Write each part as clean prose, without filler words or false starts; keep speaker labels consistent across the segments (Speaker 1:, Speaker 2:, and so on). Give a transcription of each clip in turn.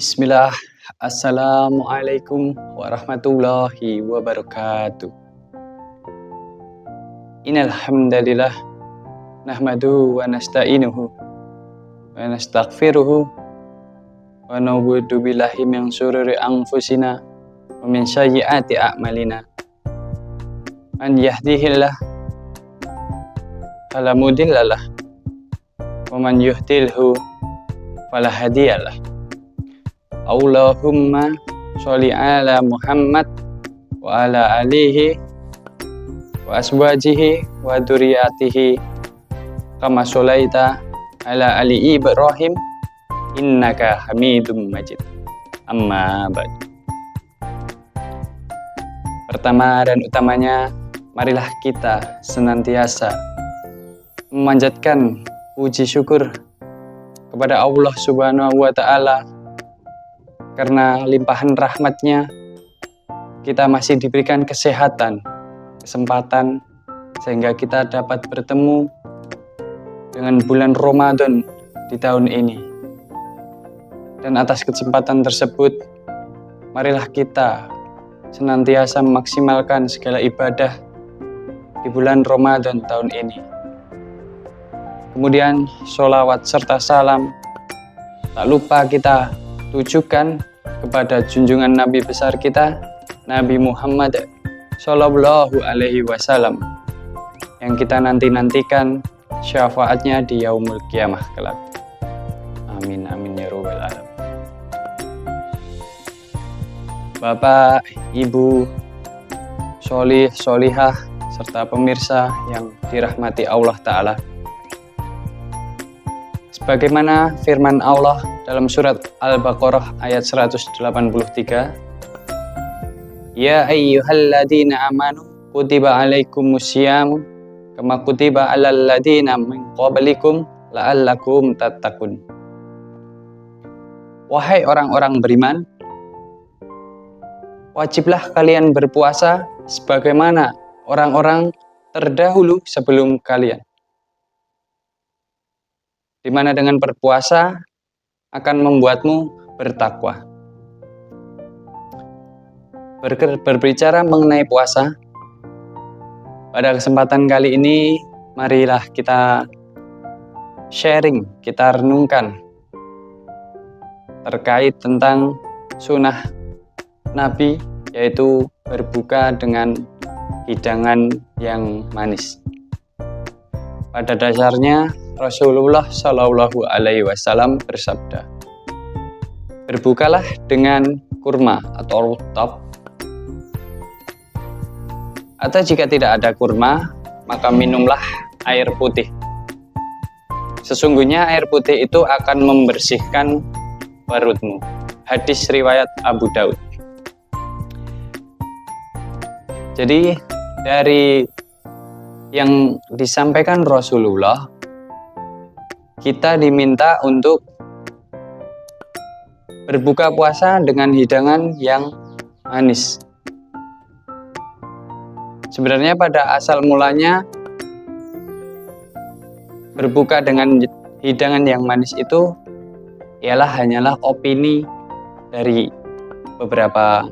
Speaker 1: Bismillah, Assalamualaikum warahmatullahi wabarakatuh. Innal hamdalillah nahmaduhu wa nasta'inuhu wa nastaghfiruhu wa na'udzu billahi min syururi anfusina wa min sayyiati a'malina. Man yahdihillah fala mudhillalah wa man yuhdilhu fala hadiyalah. Allahumma sholli ala Muhammad wa ala alihi wa aswajihi wa dzurriyyatihi kama sholaita ala ali Ibrahim innaka Hamidum Majid. Amma ba'd. Pertama dan utamanya, marilah kita senantiasa memanjatkan puji syukur kepada Allah Subhanahu wa Ta'ala, karena limpahan rahmatnya kita masih diberikan kesehatan, kesempatan, sehingga kita dapat bertemu dengan bulan Ramadan di tahun ini. Dan atas kesempatan tersebut, marilah kita senantiasa memaksimalkan segala ibadah di bulan Ramadan tahun ini. Kemudian sholawat serta salam tak lupa kita tujukan kepada junjungan Nabi besar kita, Nabi Muhammad Sallallahu Alaihi Wasallam, yang kita nantikan syafaatnya di yaumul kiamah kelak. Amin amin ya rabbal alamin. Bapak, Ibu, sholih, sholihah, serta pemirsa yang dirahmati Allah Ta'ala, sebagaimana firman Allah dalam surat Al-Baqarah ayat 183, Ya ayyuhalladzina amanu kutiba alaikumussyam kama kutiba alal ladzina min qablikum la'allakum tattaqun. Wahai orang-orang beriman, wajiblah kalian berpuasa sebagaimana orang-orang terdahulu sebelum kalian, di mana dengan berpuasa akan membuatmu bertakwa. Berbicara mengenai puasa, pada kesempatan kali ini marilah kita sharing, kita renungkan terkait tentang sunnah Nabi, yaitu berbuka dengan hidangan yang manis. Pada dasarnya Rasulullah Shallallahu Alaihi Wasallam bersabda, berbukalah dengan kurma atau rutab, atau jika tidak ada kurma, maka minumlah air putih. Sesungguhnya air putih itu akan membersihkan perutmu. Hadis riwayat Abu Daud. Jadi dari yang disampaikan Rasulullah, kita diminta untuk berbuka puasa dengan hidangan yang manis. Sebenarnya pada asal mulanya berbuka dengan hidangan yang manis itu ialah hanyalah opini dari beberapa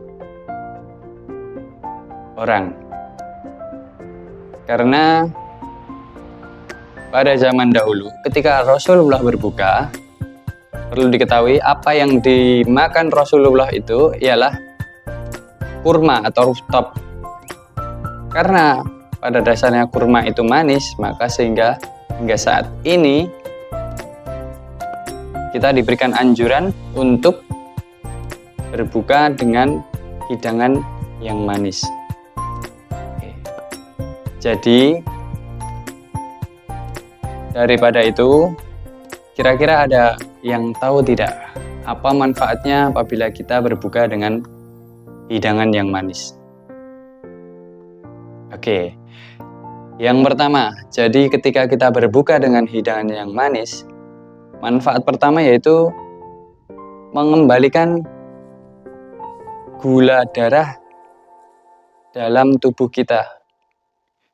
Speaker 1: orang. Karena pada zaman dahulu, ketika Rasulullah berbuka, perlu diketahui apa yang dimakan Rasulullah itu ialah kurma atau rutab. Karena pada dasarnya kurma itu manis, maka sehingga hingga saat ini kita diberikan anjuran untuk berbuka dengan hidangan yang manis. Jadi daripada itu, kira-kira ada yang tahu tidak apa manfaatnya apabila kita berbuka dengan hidangan yang manis? Oke, yang pertama, jadi ketika kita berbuka dengan hidangan yang manis, manfaat pertama yaitu mengembalikan gula darah dalam tubuh kita.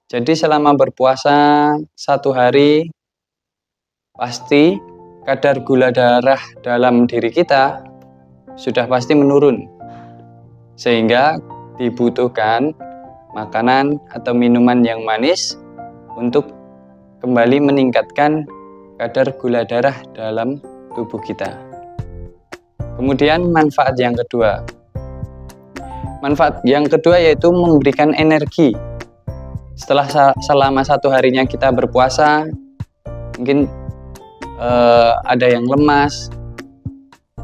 Speaker 1: Jadi selama berpuasa 1 hari, pasti kadar gula darah dalam diri kita sudah pasti menurun, sehingga dibutuhkan makanan atau minuman yang manis untuk kembali meningkatkan kadar gula darah dalam tubuh kita. Kemudian manfaat yang kedua. Manfaat yang kedua yaitu memberikan energi. Setelah selama 1 harinya kita berpuasa, mungkin ada yang lemas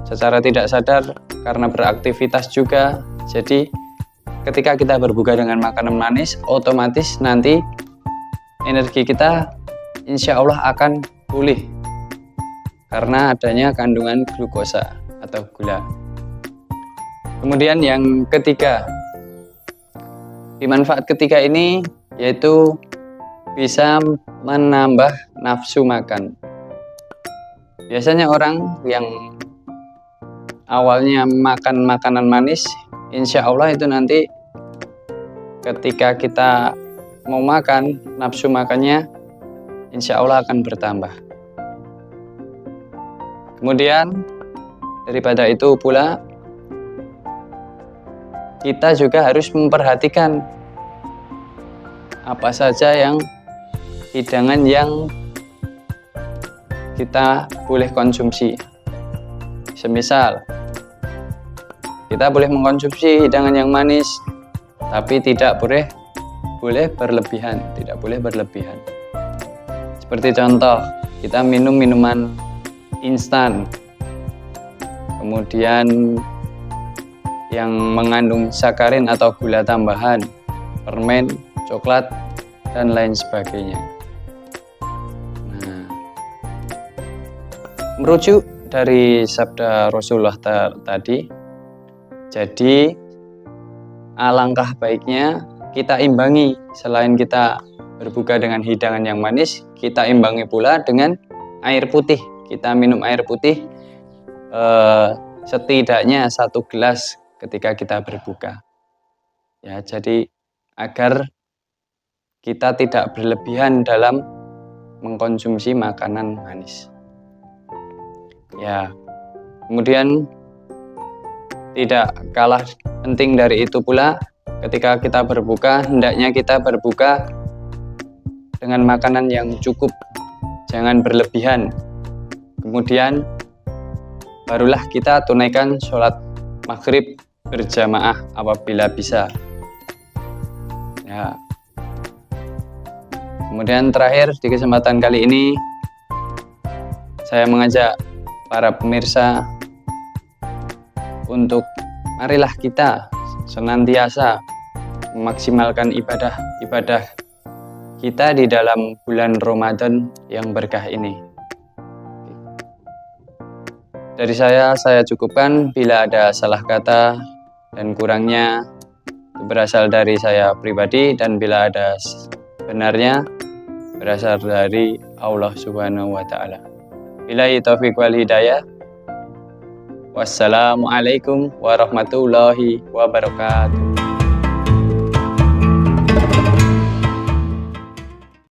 Speaker 1: secara tidak sadar karena beraktivitas juga. Jadi ketika kita berbuka dengan makanan manis, otomatis nanti energi kita insya Allah akan pulih karena adanya kandungan glukosa atau gula. Kemudian yang ketiga, di manfaat ketiga ini yaitu bisa menambah nafsu makan. Biasanya orang yang awalnya makan makanan manis, insya Allah itu nanti ketika kita mau makan, nafsu makannya insya Allah akan bertambah. Kemudian daripada itu pula, kita juga harus memperhatikan apa saja yang hidangan yang kita boleh konsumsi. Semisal kita boleh mengkonsumsi hidangan yang manis, tapi tidak boleh berlebihan, tidak boleh berlebihan. Seperti contoh, kita minum minuman instan, kemudian yang mengandung sakarin atau gula tambahan, permen, coklat, dan lain sebagainya. Nah, merujuk dari sabda Rasulullah tadi, jadi alangkah baiknya kita imbangi, selain kita berbuka dengan hidangan yang manis, kita imbangi pula dengan air putih. Kita minum air putih setidaknya 1 gelas ketika kita berbuka. Ya, jadi agar kita tidak berlebihan dalam mengkonsumsi makanan manis. Ya, kemudian tidak kalah penting dari itu pula, ketika kita berbuka, hendaknya kita berbuka dengan makanan yang cukup, jangan berlebihan. Kemudian barulah kita tunaikan sholat maghrib berjamaah apabila bisa. Ya. Kemudian terakhir di kesempatan kali ini, saya mengajak para pemirsa untuk marilah kita senantiasa memaksimalkan ibadah kita di dalam bulan Ramadan yang berkah ini. Dari saya cukupkan. Bila ada salah kata dan kurangnya berasal dari saya pribadi, dan bila ada benarnya berasal dari Allah Subhanahu wa Ta'ala. Billahi taufiq wal hidayah. Wassalamualaikum warahmatullahi wabarakatuh.